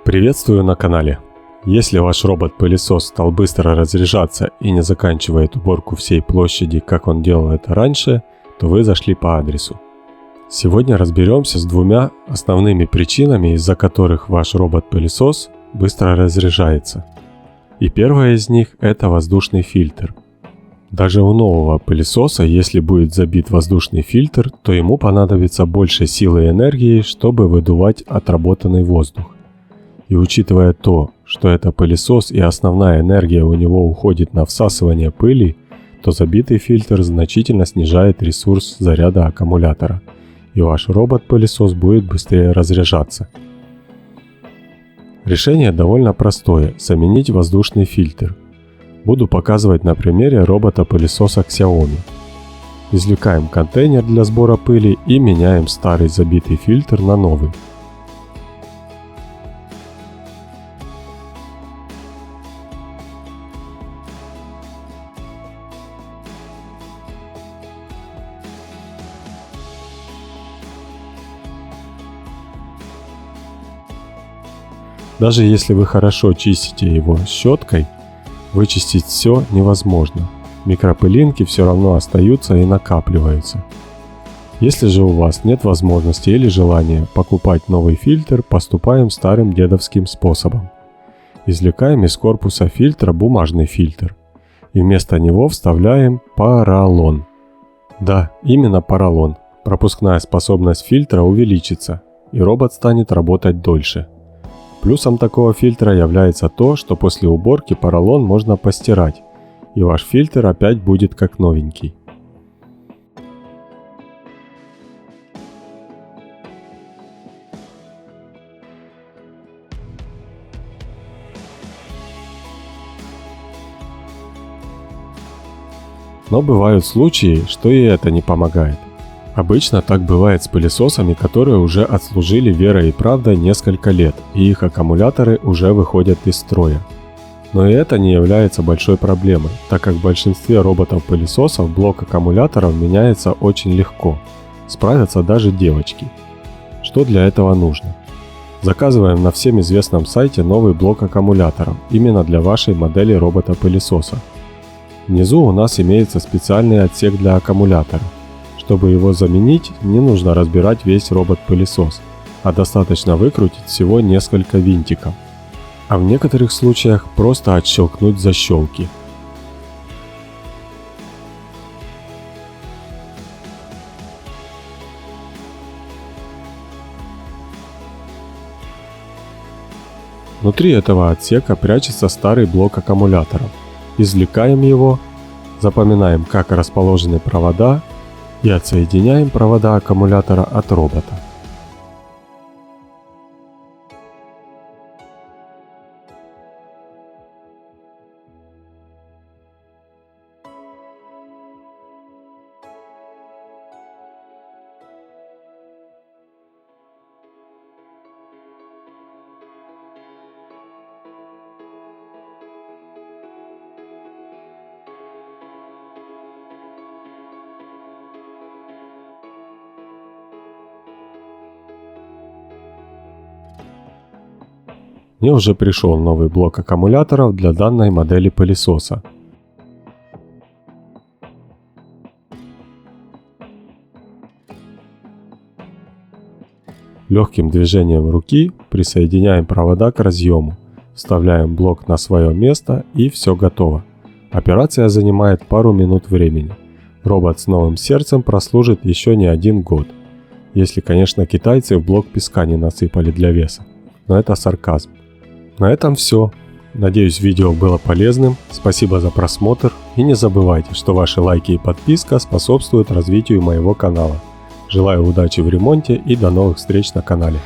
Приветствую на канале. Если ваш робот-пылесос стал быстро разряжаться и не заканчивает уборку всей площади, как он делал это раньше, то вы зашли по адресу. Сегодня разберемся с двумя основными причинами, из-за которых ваш робот-пылесос быстро разряжается. И первая из них – это воздушный фильтр. Даже у нового пылесоса, если будет забит воздушный фильтр, то ему понадобится больше силы и энергии, чтобы выдувать отработанный воздух. И учитывая то, что это пылесос и основная энергия у него уходит на всасывание пыли, то забитый фильтр значительно снижает ресурс заряда аккумулятора, и ваш робот-пылесос будет быстрее разряжаться. Решение довольно простое – заменить воздушный фильтр. Буду показывать на примере робота-пылесоса Xiaomi. Извлекаем контейнер для сбора пыли и меняем старый забитый фильтр на новый. Даже если вы хорошо чистите его щеткой, вычистить все невозможно. Микропылинки все равно остаются и накапливаются. Если же у вас нет возможности или желания покупать новый фильтр, поступаем старым дедовским способом. Извлекаем из корпуса фильтра бумажный фильтр и вместо него вставляем поролон. Да, именно поролон. Пропускная способность фильтра увеличится, и робот станет работать дольше. Плюсом такого фильтра является то, что после уборки поролон можно постирать, и ваш фильтр опять будет как новенький. Но бывают случаи, что и это не помогает. Обычно так бывает с пылесосами, которые уже отслужили верой и правдой несколько лет, и их аккумуляторы уже выходят из строя. Но и это не является большой проблемой, так как в большинстве роботов-пылесосов блок аккумуляторов меняется очень легко. Справятся даже девочки. Что для этого нужно? Заказываем на всем известном сайте новый блок аккумуляторов, именно для вашей модели робота-пылесоса. Внизу у нас имеется специальный отсек для аккумулятора. Чтобы его заменить, не нужно разбирать весь робот-пылесос, а достаточно выкрутить всего несколько винтиков. А в некоторых случаях просто отщелкнуть защелки. Внутри этого отсека прячется старый блок аккумуляторов. Извлекаем его, запоминаем, как расположены провода, и отсоединяем провода аккумулятора от робота. Мне уже пришел новый блок аккумуляторов для данной модели пылесоса. Легким движением руки присоединяем провода к разъему, вставляем блок на свое место и все готово. Операция занимает пару минут времени. Робот с новым сердцем прослужит еще не 1 год. Если, конечно, китайцы в блок песка не насыпали для веса. Но это сарказм. На этом все. Надеюсь, видео было полезным. Спасибо за просмотр. И не забывайте, что ваши лайки и подписка способствуют развитию моего канала. Желаю удачи в ремонте и до новых встреч на канале.